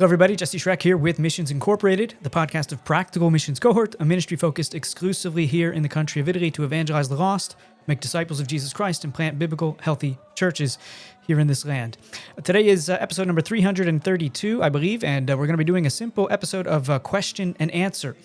Hello, everybody. Jesse SChreck here with Missions Incorporated, the podcast of Practical Missions Cohort, a ministry focused exclusively here in the country of Italy to evangelize the lost, make disciples of Jesus Christ, and plant biblical, healthy churches here in this land. Today is episode number 332, I believe, and we're going to be doing a simple episode of question and answer.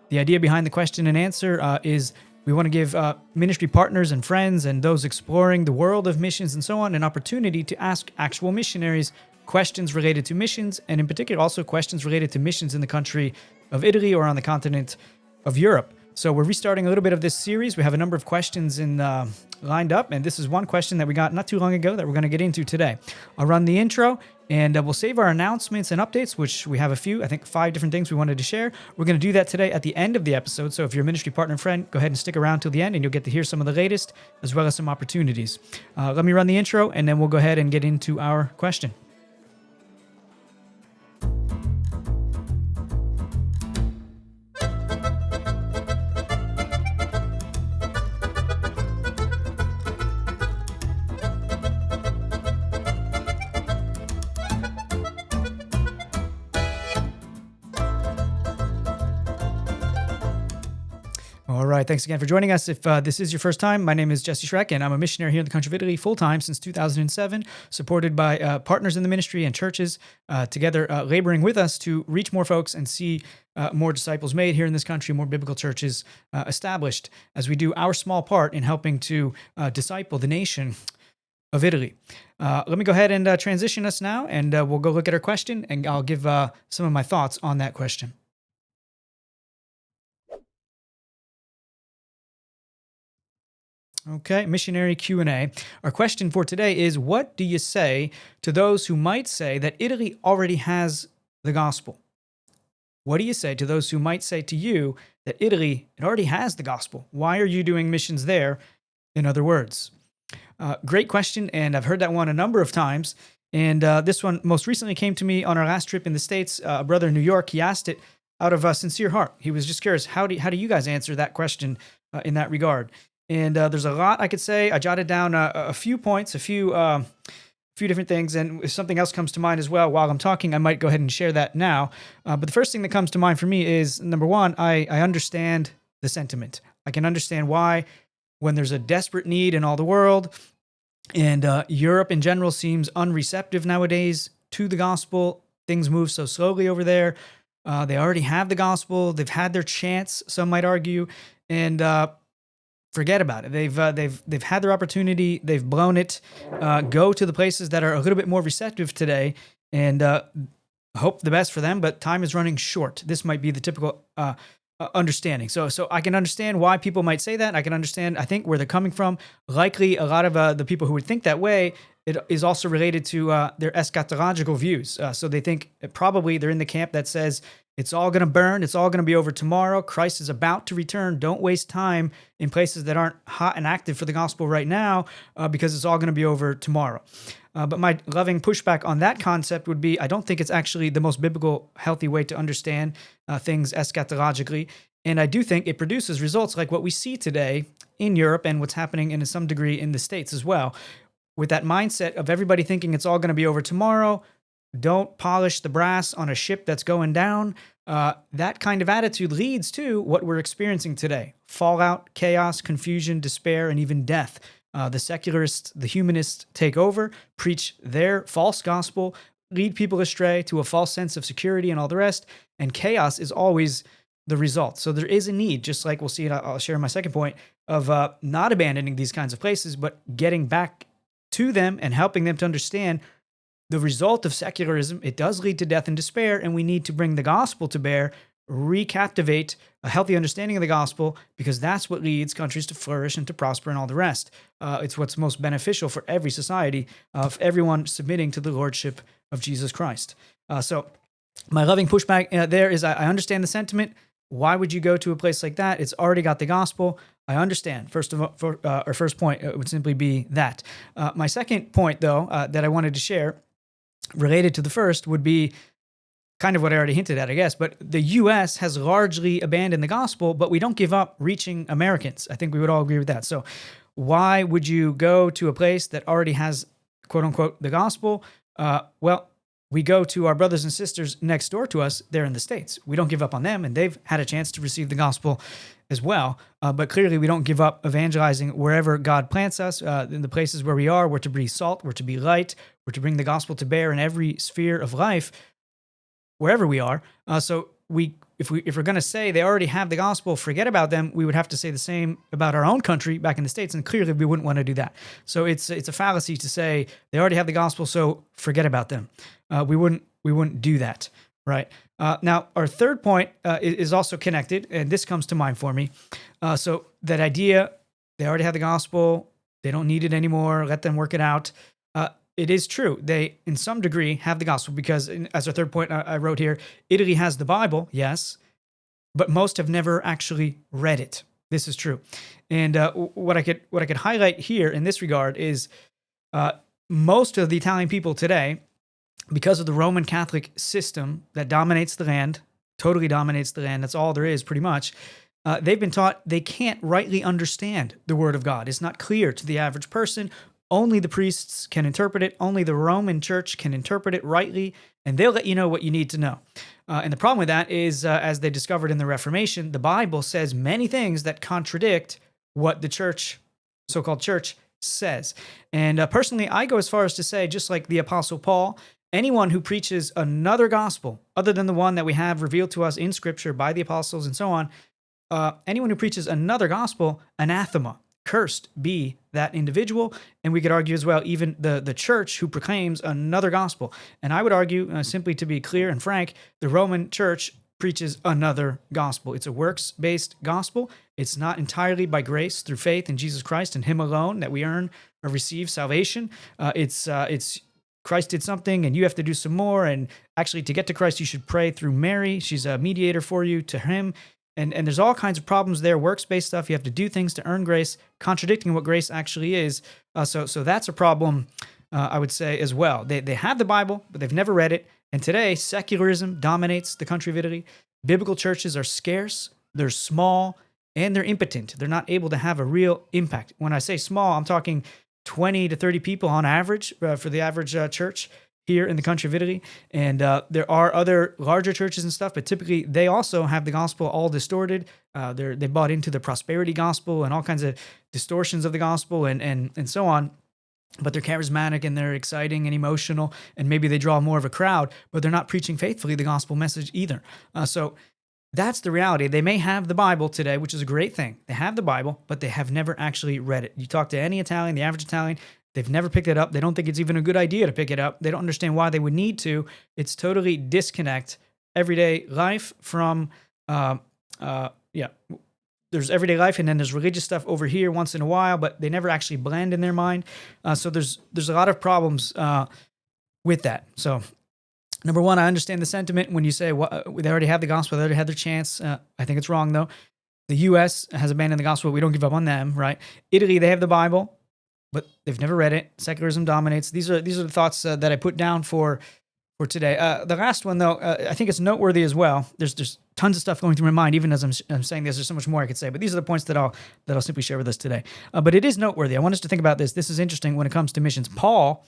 The idea behind the question and answer is we want to give ministry partners and friends and those exploring the world of missions and so on an opportunity to ask actual missionaries questions related to missions, and in particular also questions related to missions in the country of Italy or on the continent of Europe. So we're restarting a little bit of this series. We have a number of questions lined up, and this is one question that we got not too long ago that we're going to get into today. I'll run the intro, and we'll save our announcements and updates, which we have a few, I think 5 different things we wanted to share. We're going to do that today at the end of the episode, so if you're a ministry partner and friend, go ahead and stick around till the end, and you'll get to hear some of the latest, as well as some opportunities. Let me run the intro, and then we'll go ahead and get into our question. All right, thanks again for joining us. If this is your first time, my name is Jesse SChreck, and I'm a missionary here in the country of Italy full-time since 2007, supported by partners in the ministry and churches together laboring with us to reach more folks and see more disciples made here in this country, more biblical churches established as we do our small part in helping to disciple the nation of Italy. Let me go ahead and transition us now, and we'll go look at our question, and I'll give some of my thoughts on that question. Okay, missionary Q&A. Our question for today is, what do you say to those who might say that Italy already has the gospel? What do you say to those who might say to you that Italy, it already has the gospel? Why are you doing missions there, in other words? Great question, and I've heard that one a number of times. And this one most recently came to me on our last trip in the States. A brother in New York, he asked it out of a sincere heart. He was just curious, how do you guys answer that question in that regard? And there's a lot I could say. I jotted down a few points, a few different things, and if something else comes to mind as well while I'm talking, I might go ahead and share that now. But the first thing that comes to mind for me is, number one, I understand the sentiment. I can understand why, when there's a desperate need in all the world, and Europe in general seems unreceptive nowadays to the gospel, things move so slowly over there. They already have the gospel. They've had their chance, some might argue, and forget about it. They've had their opportunity. They've blown it. Go to the places that are a little bit more receptive today, and hope the best for them. But time is running short. This might be the typical understanding. So I can understand why people might say that. I can understand, I think, where they're coming from. Likely, a lot of the people who would think that way, it is also related to their eschatological views. So they think probably they're in the camp that says, it's all going to burn. It's all going to be over tomorrow. Christ is about to return. Don't waste time in places that aren't hot and active for the gospel right now because it's all going to be over tomorrow. But my loving pushback on that concept would be, I don't think it's actually the most biblical, healthy way to understand things eschatologically. And I do think it produces results like what we see today in Europe and what's happening in some degree in the States as well. With that mindset of everybody thinking it's all going to be over tomorrow, don't polish the brass on a ship that's going down. That kind of attitude leads to what we're experiencing today. Fallout, chaos, confusion, despair, and even death. The secularists, the humanists take over, preach their false gospel, lead people astray to a false sense of security and all the rest, and chaos is always the result. So there is a need, just like we'll see it, I'll share my second point, of not abandoning these kinds of places, but getting back to them and helping them to understand the result of secularism. It does lead to death and despair, and we need to bring the gospel to bear, recaptivate a healthy understanding of the gospel, because that's what leads countries to flourish and to prosper and all the rest. It's what's most beneficial for every society, of everyone submitting to the lordship of Jesus Christ. So my loving pushback there is, I understand the sentiment. Why would you go to a place like that? It's already got the gospel. I understand. First point would simply be that. My second point, though, that I wanted to share, related to the first, would be kind of what I already hinted at, I guess, but the U.S. has largely abandoned the gospel, but we don't give up reaching Americans. I think we would all agree with that. So why would you go to a place that already has, quote unquote, the gospel? Well, we go to our brothers and sisters next door to us. They're in the States. We don't give up on them, and they've had a chance to receive the gospel as well. But clearly, we don't give up evangelizing wherever God plants us, in the places where we are. We're to be salt. We're to be light. We're to bring the gospel to bear in every sphere of life, wherever we are. So if we're going to say they already have the gospel, forget about them, we would have to say the same about our own country back in the States, and clearly we wouldn't want to do that. So it's a fallacy to say they already have the gospel, so forget about them. We wouldn't do that, right? Now, our third point is also connected, and this comes to mind for me. So that idea, they already have the gospel, they don't need it anymore, let them work it out. It is true. They, in some degree, have the gospel because, as a third point I wrote here, Italy has the Bible, yes, but most have never actually read it. This is true. And what I could highlight here in this regard is most of the Italian people today, because of the Roman Catholic system that dominates the land, totally dominates the land, that's all there is pretty much, they've been taught they can't rightly understand the Word of God. It's not clear to the average person. Only the priests can interpret it. Only the Roman Church can interpret it rightly, and they'll let you know what you need to know. And the problem with that is, as they discovered in the Reformation, the Bible says many things that contradict what the church, so-called church, says. And personally, I go as far as to say, just like the Apostle Paul, anyone who preaches another gospel other than the one that we have revealed to us in Scripture by the apostles and so on, anyone who preaches another gospel, anathema. Cursed be that individual. And we could argue as well, even the church who proclaims another gospel. And I would argue, simply to be clear and frank, the Roman church preaches another gospel. It's a works-based gospel. It's not entirely by grace through faith in Jesus Christ and Him alone that we earn or receive salvation. It's Christ did something and you have to do some more. And actually, to get to Christ, you should pray through Mary. She's a mediator for you to Him. And there's all kinds of problems there, works-based stuff. You have to do things to earn grace, contradicting what grace actually is. So that's a problem, I would say, as well. They have the Bible, but they've never read it. And today, secularism dominates the country of Italy. Biblical churches are scarce, they're small, and they're impotent. They're not able to have a real impact. When I say small, I'm talking 20 to 30 people on average for the average church here in the country of Italy. And there are other larger churches and stuff, but typically they also have the gospel all distorted. They bought into the prosperity gospel and all kinds of distortions of the gospel and so on. But they're charismatic and they're exciting and emotional, and maybe they draw more of a crowd, but they're not preaching faithfully the gospel message either. So that's the reality. They may have the Bible today, which is a great thing. They have the Bible, but they have never actually read it. You talk to any Italian, the average Italian, they've never picked it up. They don't think it's even a good idea to pick it up. They don't understand why they would need to. It's totally disconnect everyday life from, there's everyday life and then there's religious stuff over here once in a while, but they never actually blend in their mind. So there's a lot of problems with that. So number one, I understand the sentiment when you say they already have the gospel, they already had their chance. I think it's wrong though. The U.S. has abandoned the gospel. We don't give up on them, right? Italy, they have the Bible, but they've never read it. Secularism dominates. These are the thoughts that I put down for today. The last one, though, I think it's noteworthy as well. There's tons of stuff going through my mind, even as I'm saying this. There's so much more I could say, but these are the points that I'll simply share with us today. But it is noteworthy. I want us to think about this. This is interesting when it comes to missions. Paul,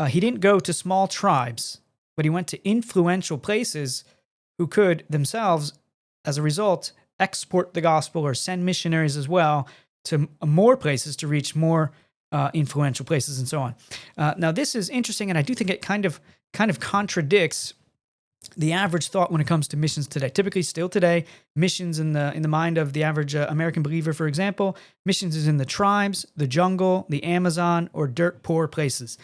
he didn't go to small tribes, but he went to influential places who could themselves, as a result, export the gospel or send missionaries as well to more places to reach more influential places and so on. Now, this is interesting, and I do think it kind of contradicts the average thought when it comes to missions today. Typically, still today, missions in the mind of the average American believer, for example, missions is in the tribes, the jungle, the Amazon, or dirt poor places.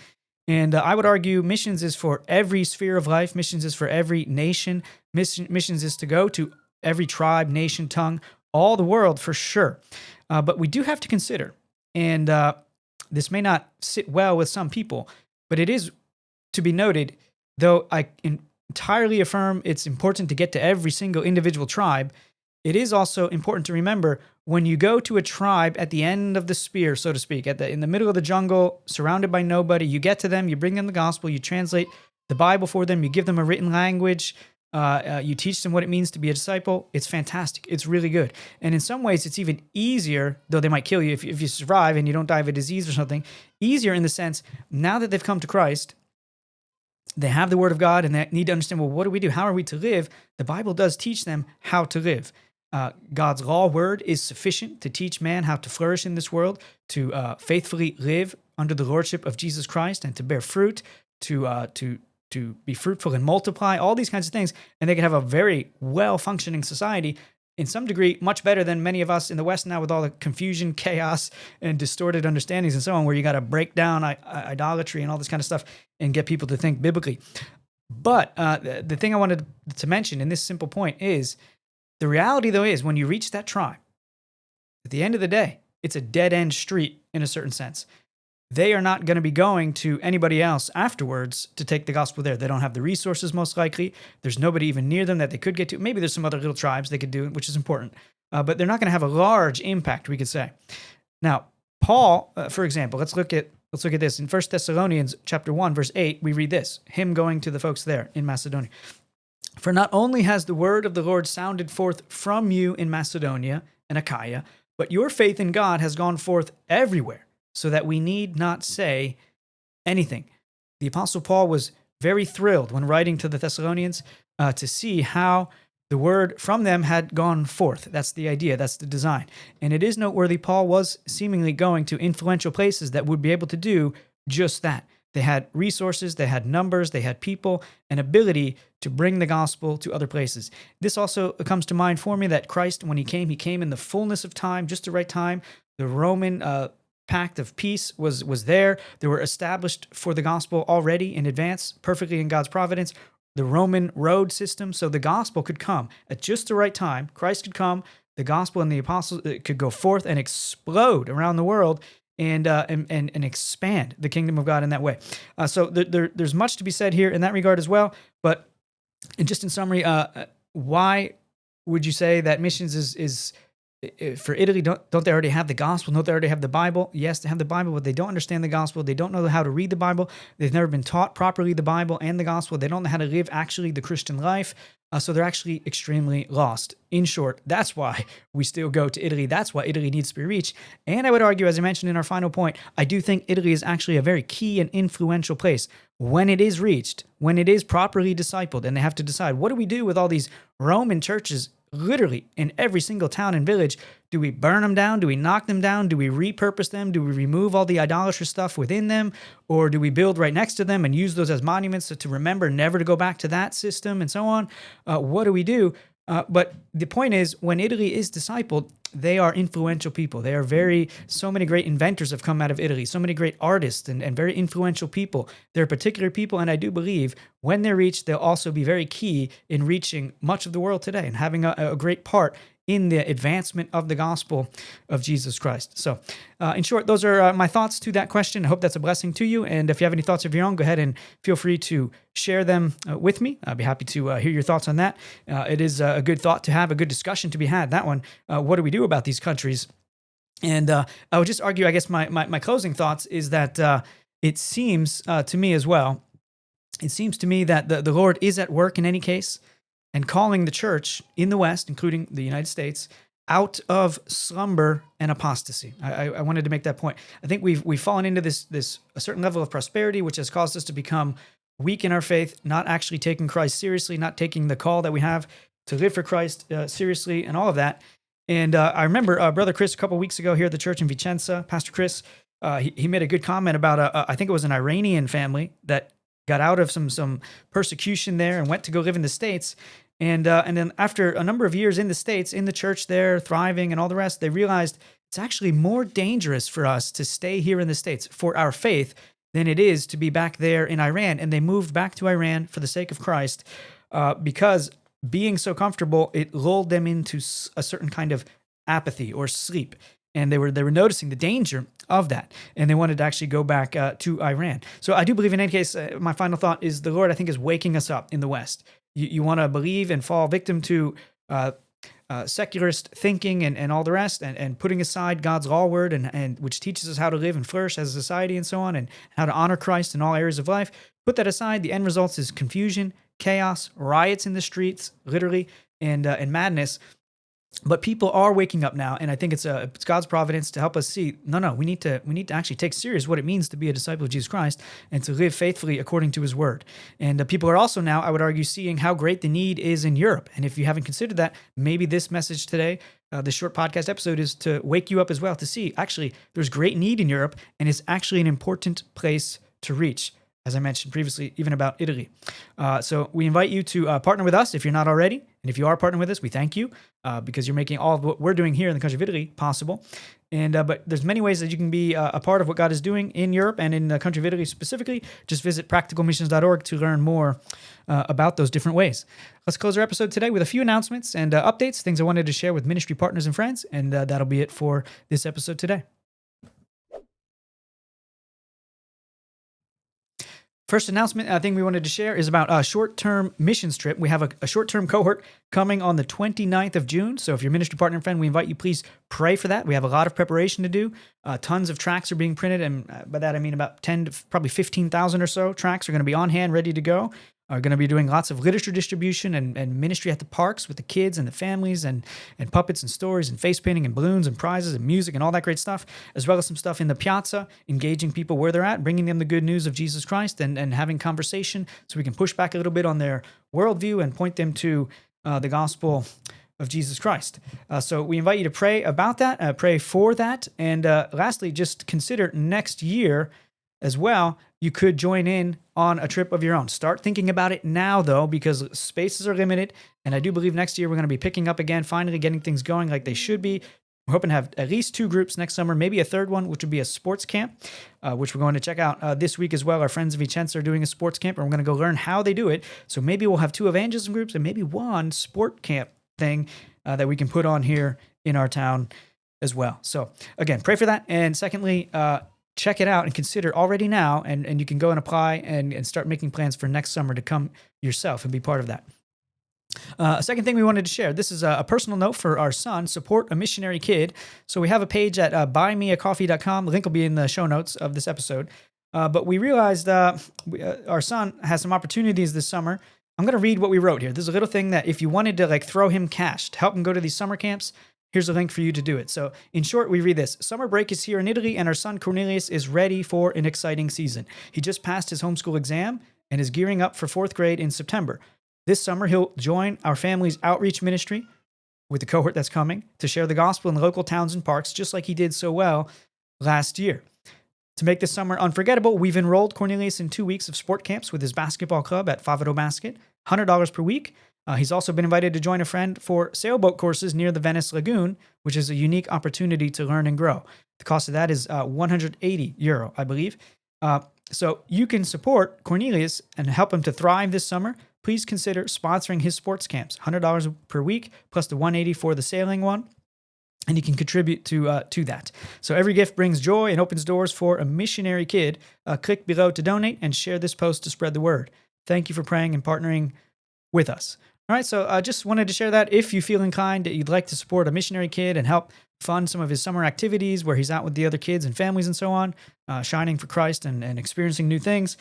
And I would argue missions is for every sphere of life. Missions is for every nation. Missions is to go to every tribe, nation, tongue, all the world for sure. But we do have to consider, and this may not sit well with some people, but it is to be noted, though I entirely affirm it's important to get to every single individual tribe, it is also important to remember when you go to a tribe at the end of the spear, so to speak, in the middle of the jungle, surrounded by nobody, you get to them, you bring them the gospel, you translate the Bible for them, you give them a written language, you teach them what it means to be a disciple. It's fantastic. It's really good. And in some ways, it's even easier, though they might kill you if you survive and you don't die of a disease or something, easier in the sense, now that they've come to Christ, they have the word of God and they need to understand, well, what do we do? How are we to live? The Bible does teach them how to live. God's law word is sufficient to teach man how to flourish in this world, to faithfully live under the lordship of Jesus Christ and to bear fruit, to be fruitful and multiply, all these kinds of things. And they can have a very well-functioning society in some degree, much better than many of us in the West now with all the confusion, chaos, and distorted understandings and so on, where you got to break down idolatry and all this kind of stuff and get people to think biblically. But the thing I wanted to mention in this simple point is, the reality, though, is when you reach that tribe, at the end of the day, it's a dead-end street in a certain sense. They are not going to be going to anybody else afterwards to take the gospel there. They don't have the resources, most likely. There's nobody even near them that they could get to. Maybe there's some other little tribes they could do, which is important. But they're not going to have a large impact, we could say. Now, Paul, for example, let's look at this. In 1 Thessalonians chapter 1, verse 8, we read this, him going to the folks there in Macedonia. For not only has the word of the Lord sounded forth from you in Macedonia and Achaia, but your faith in God has gone forth everywhere, so that we need not say anything. The Apostle Paul was very thrilled when writing to the Thessalonians to see how the word from them had gone forth. That's the idea. That's the design. And it is noteworthy Paul was seemingly going to influential places that would be able to do just that. They had resources, they had numbers, they had people, and ability to bring the gospel to other places. This also comes to mind for me that Christ, when he came in the fullness of time, just the right time. The Roman pact of peace was there. They were established for the gospel already in advance, perfectly in God's providence. The Roman road system, so the gospel could come at just the right time. Christ could come, the gospel and the apostles could go forth and explode around the world and expand the kingdom of God in that way. So there's much to be said here in that regard as well. But just in summary, why would you say that missions is for Italy? Don't they already have the gospel? Don't they already have the Bible? Yes, they have the Bible, but they don't understand the gospel. They don't know how to read the Bible. They've never been taught properly the Bible and the gospel. They don't know how to live actually the Christian life. So they're actually extremely lost. In short, that's why we still go to Italy. That's why Italy needs to be reached. And I would argue, as I mentioned in our final point, I do think Italy is actually a very key and influential place when it is reached, when it is properly discipled, and they have to decide, what do we do with all these Roman churches literally in every single town and village? Do we burn them down? Do we knock them down? Do we repurpose them? Do we remove all the idolatrous stuff within them? Or do we build right next to them and use those as monuments to remember never to go back to that system and so on? What do we do? But the point is, when Italy is discipled, they are influential people. They are so many great inventors have come out of Italy, so many great artists and very influential people. They're particular people, and I do believe when they're reached, they'll also be very key in reaching much of the world today and having a great part in the advancement of the gospel of Jesus Christ. So, in short, those are my thoughts to that question. I hope that's a blessing to you. And if you have any thoughts of your own, go ahead and feel free to share them with me. I'd be happy to hear your thoughts on that. It is a good thought to have, a good discussion to be had, that one. What do we do about these countries? And I would just argue, I guess my closing thoughts is that it seems to me as well, it seems to me that the Lord is at work in any case, and calling the church in the West, including the United States, out of slumber and apostasy. I wanted to make that point. I think we've fallen into a certain level of prosperity, which has caused us to become weak in our faith, not actually taking Christ seriously, not taking the call that we have to live for Christ seriously, and all of that. And I remember Brother Chris a couple of weeks ago here at the church in Vicenza, Pastor Chris, he made a good comment about, I think it was an Iranian family that got out of some persecution there and went to go live in the States. And then after a number of years in the States, in the church there, thriving and all the rest, they realized it's actually more dangerous for us to stay here in the States for our faith than it is to be back there in Iran. And they moved back to Iran for the sake of Christ because being so comfortable, it lulled them into a certain kind of apathy or sleep. And they were noticing the danger of that, and they wanted to actually go back to Iran. So I do believe in any case, my final thought is the Lord, I think, is waking us up in the West. You want to believe and fall victim to secularist thinking and all the rest, and putting aside God's law word, and which teaches us how to live and flourish as a society and so on, and how to honor Christ in all areas of life. Put that aside. The end result is confusion, chaos, riots in the streets, literally, and madness. But people are waking up now, and I think it's God's providence to help us see. No, we need to actually take serious what it means to be a disciple of Jesus Christ and to live faithfully according to His Word. And people are also now, I would argue, seeing how great the need is in Europe. And if you haven't considered that, maybe this message today, this short podcast episode, is to wake you up as well to see actually there's great need in Europe, and it's actually an important place to reach. As I mentioned previously, even about Italy. So we invite you to partner with us if you're not already. And if you are partnering with us, we thank you because you're making all of what we're doing here in the country of Italy possible. And but there's many ways that you can be a part of what God is doing in Europe and in the country of Italy specifically. Just visit practicalmissions.org to learn more about those different ways. Let's close our episode today with a few announcements and updates, things I wanted to share with ministry partners and friends. And that'll be it for this episode today. First announcement I think we wanted to share is about a short-term missions trip. We have a short-term cohort coming on the 29th of June. So if you're a ministry partner and friend, we invite you, please pray for that. We have a lot of preparation to do. Tons of tracts are being printed. And by that, I mean about 10 to probably 15,000 or so tracts are going to be on hand, ready to go. Are going to be doing lots of literature distribution and ministry at the parks with the kids and the families and puppets and stories and face painting and balloons and prizes and music and all that great stuff, as well as some stuff in the piazza, engaging people where they're at, bringing them the good news of Jesus Christ and having conversation so we can push back a little bit on their worldview and point them to the gospel of Jesus Christ. So we invite you to pray about that, pray for that. And lastly, just consider next year as well, you could join in on a trip of your own. Start thinking about it now, though, because spaces are limited. And I do believe next year we're going to be picking up again, finally getting things going like they should be. We're hoping to have at least 2 groups next summer, maybe a third one, which would be a sports camp, which we're going to check out this week as well. Our friends of Vicenza are doing a sports camp, and we're going to go learn how they do it. So maybe we'll have 2 evangelism groups and maybe 1 sport camp thing that we can put on here in our town as well. So again, pray for that. And secondly, check it out and consider already now, and you can go and apply and start making plans for next summer to come yourself and be part of that. A second thing we wanted to share, this is a personal note for our son, support a missionary kid. So we have a page at buymeacoffee.com. The link will be in the show notes of this episode. But we realized our son has some opportunities this summer. I'm going to read what we wrote here. This is a little thing that if you wanted to throw him cash to help him go to these summer camps, here's a link for you to do it. So in short, we read this. Summer break is here in Italy, and our son Cornelius is ready for an exciting season. He just passed his homeschool exam and is gearing up for 4th grade in September. This summer, he'll join our family's outreach ministry with the cohort that's coming to share the gospel in local towns and parks, just like he did so well last year. To make this summer unforgettable, we've enrolled Cornelius in 2 weeks of sport camps with his basketball club at Favaro Basket, $100 per week. He's also been invited to join a friend for sailboat courses near the Venice Lagoon, which is a unique opportunity to learn and grow. The cost of that is €180, I believe. So you can support Cornelius and help him to thrive this summer. Please consider sponsoring his sports camps, $100 per week, plus the $180 for the sailing one. And you can contribute to that. So every gift brings joy and opens doors for a missionary kid. Click below to donate and share this post to spread the word. Thank you for praying and partnering with us. All right, so I just wanted to share that. If you feel inclined that you'd like to support a missionary kid and help fund some of his summer activities where he's out with the other kids and families and so on, shining for Christ and experiencing new things,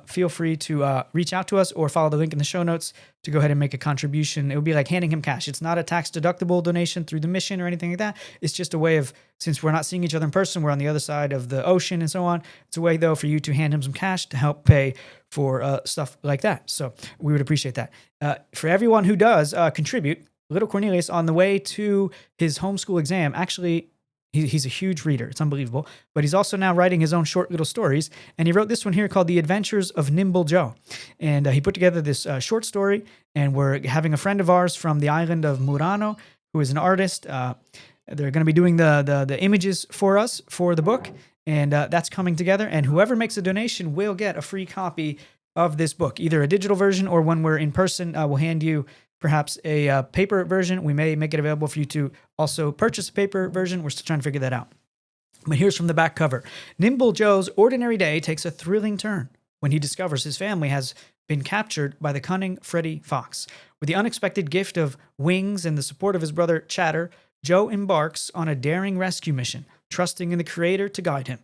feel free to reach out to us or follow the link in the show notes to go ahead and make a contribution. It would be like handing him cash. It's not a tax-deductible donation through the mission or anything like that. It's just a way of, since we're not seeing each other in person, we're on the other side of the ocean and so on. It's a way, though, for you to hand him some cash to help pay for stuff like that. So we would appreciate that. For everyone who does contribute, little Cornelius, on the way to his homeschool exam, actually, he's a huge reader. It's unbelievable. But he's also now writing his own short little stories. And he wrote this one here called The Adventures of Nimble Joe. And he put together this short story. And we're having a friend of ours from the island of Murano, who is an artist. They're going to be doing the images for us for the book. And that's coming together. And whoever makes a donation will get a free copy of this book, either a digital version or when we're in person, we'll hand you perhaps a paper version. We may make it available for you to also purchase a paper version. We're still trying to figure that out. But here's from the back cover. Nimble Joe's ordinary day takes a thrilling turn when he discovers his family has been captured by the cunning Freddy Fox. With the unexpected gift of wings and the support of his brother Chatter, Joe embarks on a daring rescue mission, trusting in the Creator to guide him.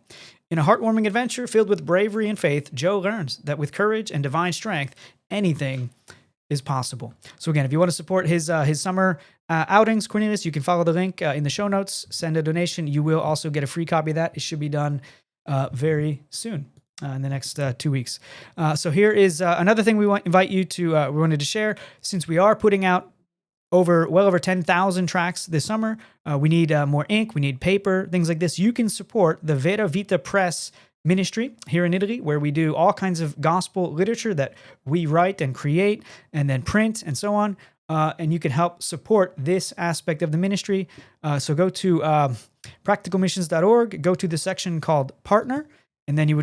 In a heartwarming adventure filled with bravery and faith, Joe learns that with courage and divine strength, anything is possible. So again, if you want to support his summer outings, Cornelius, you can follow the link in the show notes, send a donation. You will also get a free copy of that. It should be done very soon. In the next 2 weeks. So here is another thing we invite you to, we wanted to share. Since we are putting out well over 10,000 tracts this summer, we need more ink, we need paper, things like this. You can support the Vera Vita Press ministry here in Italy, where we do all kinds of gospel literature that we write and create and then print and so on. And you can help support this aspect of the ministry. So go to practicalmissions.org, go to the section called Partner, and then you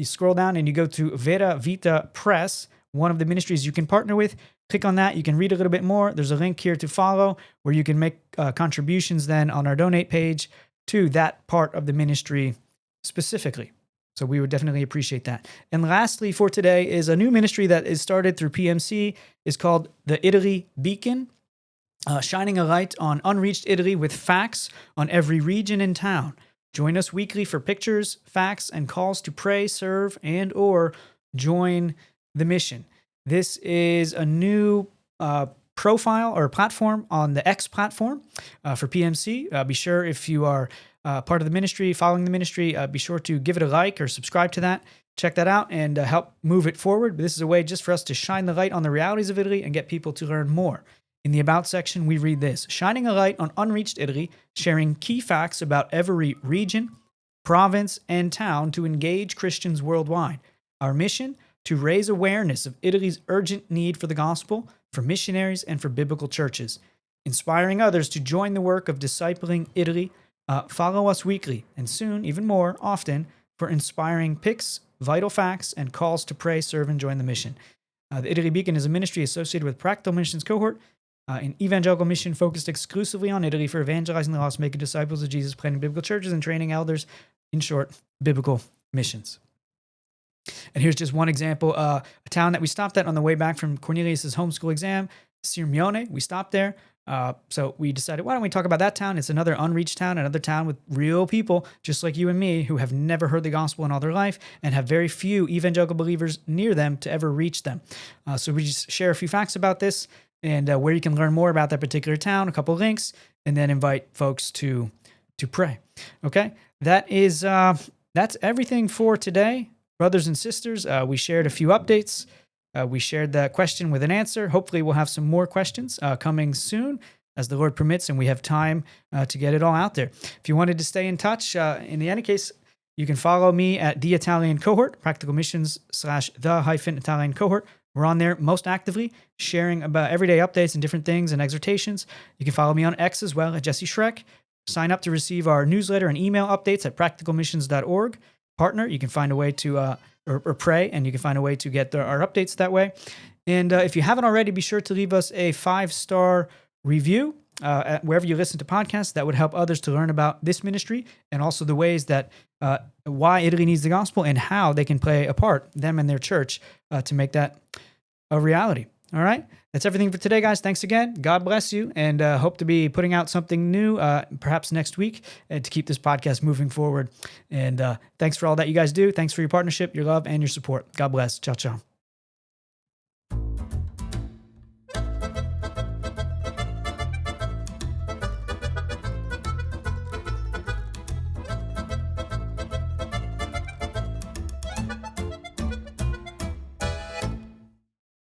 scroll down and you go to Vera Vita Press, one of the ministries you can partner with. Click on that. You can read a little bit more. There's a link here to follow where you can make contributions then on our donate page to that part of the ministry specifically. So we would definitely appreciate that. And lastly for today is a new ministry that is started through PMC. Is called the Italy Beacon, shining a light on unreached Italy with facts on every region and town. Join us weekly for pictures, facts, and calls to pray, serve, and or join the mission. This is a new profile or platform on the X platform for PMC. Be sure if you are part of the ministry, following the ministry, be sure to give it a like or subscribe to that. Check that out and help move it forward. But this is a way just for us to shine the light on the realities of Italy and get people to learn more. In the About section, we read this: shining a light on unreached Italy, sharing key facts about every region, province, and town to engage Christians worldwide. Our mission: to raise awareness of Italy's urgent need for the gospel, for missionaries, and for biblical churches. Inspiring others to join the work of discipling Italy. Follow us weekly, and soon, even more often, for inspiring pics, vital facts, and calls to pray, serve, and join the mission. The Italy Beacon is a ministry associated with Practical Missions Cohort, an evangelical mission focused exclusively on Italy for evangelizing the lost, making disciples of Jesus, planting biblical churches, and training elders. In short, biblical missions. And here's just one example, a town that we stopped at on the way back from Cornelius' homeschool exam, Sirmione. We stopped there. So we decided, why don't we talk about that town? It's another unreached town, another town with real people, just like you and me, who have never heard the gospel in all their life and have very few evangelical believers near them to ever reach them. So we just share a few facts about this and where you can learn more about that particular town, a couple links, and then invite folks to pray. Okay, that's everything for today. Brothers and sisters, we shared a few updates. We shared that question with an answer. Hopefully we'll have some more questions coming soon as the Lord permits and we have time to get it all out there. If you wanted to stay in touch, in any case, you can follow me at The Italian Cohort, Practical Missions /the-Italian Cohort. We're on there most actively, sharing about everyday updates and different things and exhortations. You can follow me on X as well at Jesse SChreck. Sign up to receive our newsletter and email updates at practicalmissions.org. Partner, you can find a way to or pray, and you can find a way to get our updates that way. And if you haven't already, be sure to leave us a 5-star review at wherever you listen to podcasts. That would help others to learn about this ministry and also the ways that why Italy needs the gospel and how they can play a part, them and their church, to make that a reality. All right? That's everything for today, guys. Thanks again. God bless you, and hope to be putting out something new perhaps next week to keep this podcast moving forward. And thanks for all that you guys do. Thanks for your partnership, your love, and your support. God bless. Ciao, ciao.